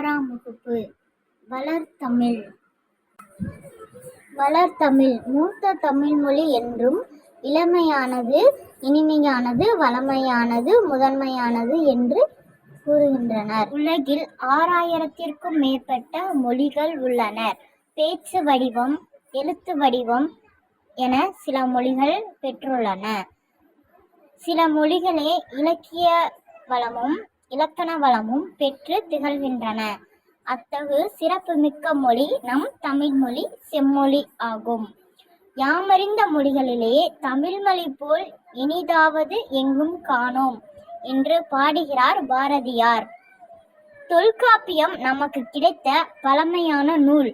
6ஆம் வகுப்பு. வளர்தமிழ். வளர்தமிழ் மூத்த தமிழ்மொழி என்றும் இளமையானது, இனிமையானது, வளமையானது, முதன்மையானது என்று கூறுகின்றனர். உலகில் 6000த்திற்கும் மேற்பட்ட மொழிகள் உள்ளன. பேச்சு வடிவம், எழுத்து வடிவம் என சில மொழிகள் பெற்றுள்ளன. சில மொழிகளே இலக்கிய வளமும் இலக்கண வளமும் பெற்று திகழ்கின்றன. அத்தகு சிறப்புமிக்க மொழி நம் தமிழ்மொழி செம்மொழி ஆகும். யாமறிந்த மொழிகளிலே தமிழ்மொழி போல் இனிதாவது எங்கும் காணோம் என்று பாடுகிறார் பாரதியார். தொல்காப்பியம் நமக்கு கிடைத்த பழமையான நூல்.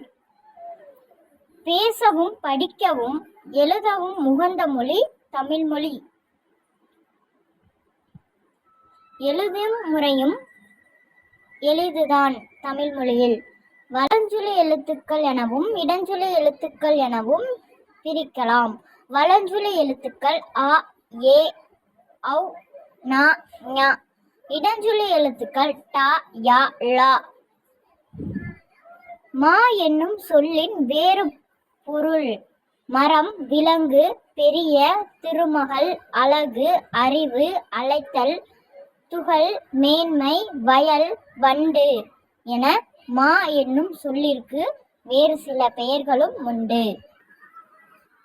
பேசவும் படிக்கவும் எழுதவும் உகந்த மொழி தமிழ்மொழி. எழுதும் முறையும் எளிதுதான் தமிழ்மொழியில். வலஞ்சுழி எழுத்துக்கள் எனவும் இடஞ்சுழி எழுத்துக்கள் எனவும் பிரிக்கலாம். வலஞ்சுழி எழுத்துக்கள் அ, ஏ, ஔ, ந, ஞ. இடஞ்சுழி எழுத்துக்கள் ட, ய, ள. மா என்னும் சொல்லின் வேறு பொருள் மரம், விலங்கு, பெரிய, திருமகள், அழகு, அறிவு, அழைத்தல், துகள், மேன்மை, வயல், வண்டு என மா என்னும் சொல்லிற்கு வேறு சில பெயர்களும் உண்டு.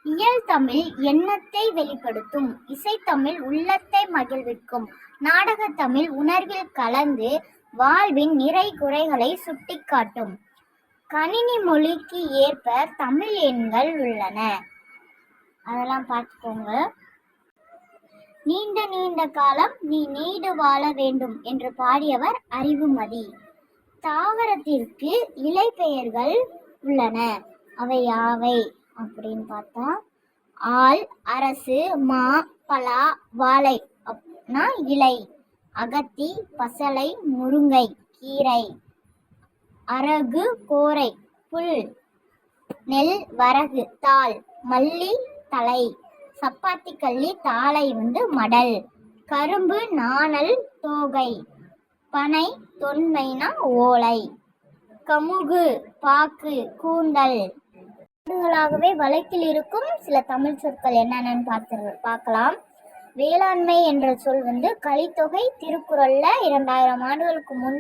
இயல்தமிழ் எண்ணத்தை வெளிப்படுத்தும். இசைத்தமிழ் உள்ளத்தை மகிழ்விக்கும். நாடகத்தமிழ் உணர்வில் கலந்து வாழ்வின் நிறை குறைகளை சுட்டிக்காட்டும். கணினி மொழிக்கு ஏற்ப தமிழ் எண்கள் உள்ளன. அதெல்லாம் பார்த்துக்கோங்க. நீண்ட நீண்ட காலம் நீ நீடு வாழ வேண்டும் என்று பாடியவர் அறிவுமதி. தாவரத்திற்கு இலை பெயர்கள் உள்ளன. அவை யாவை அப்படின்னு பார்த்தா ஆல், அரசு, மா, பலா, வாழை அப்படின்னா இலை, அகத்தி, பசலை, முருங்கை கீரை, அரகு, கோரை புல், நெல், வரகு, தாள், மல்லி, தலை, சப்பாத்தி கள்ளி, தாளை மடல், கரும்பு, நாணல், தோகை, பனை, தொன்மைனா ஓலை, கமுகு, பாக்கு, கூந்தல். ஆண்டுகளாகவே வழக்கில் இருக்கும் சில தமிழ் சொற்கள் என்னென்னு பார்க்கலாம். வேளாண்மை என்ற சொல் கலித்தொகை திருக்குறள்ல 2000 ஆண்டுகளுக்கு முன்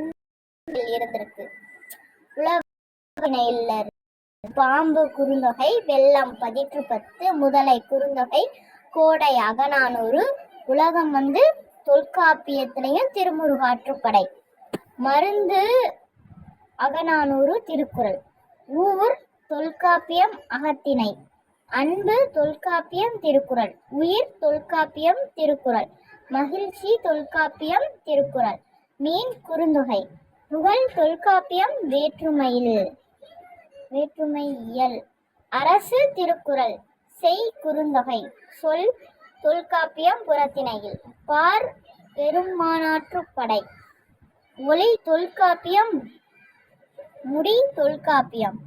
இருந்திருக்கு. உழவு பாம்பு குறுந்தொகை, வெள்ளம் 10 முதலை குறுந்தொகை, கோடை அகநானூறு, உலகம் தொல்காப்பியத்திலையும் திருமுருகாற்றுப்படை, மருந்து அகநானூறு திருக்குறள், ஊர் தொல்காப்பியம் அகத்திணை, அன்பு தொல்காப்பியம் திருக்குறள், உயிர் தொல்காப்பியம் திருக்குறள், மகிழ்ச்சி தொல்காப்பியம் திருக்குறள், மீன் குறுந்தொகை, புகழ் தொல்காப்பியம் வேற்றுமையியல், அரசு திருக்குறள், செய் குறுந்தொகை, சொல் தொல்காப்பியம் புறத்திணையில், பார் பெரும்பானாற்றுப்படை, ஒளி தொல்காப்பியம், முடி தொல்காப்பியம்.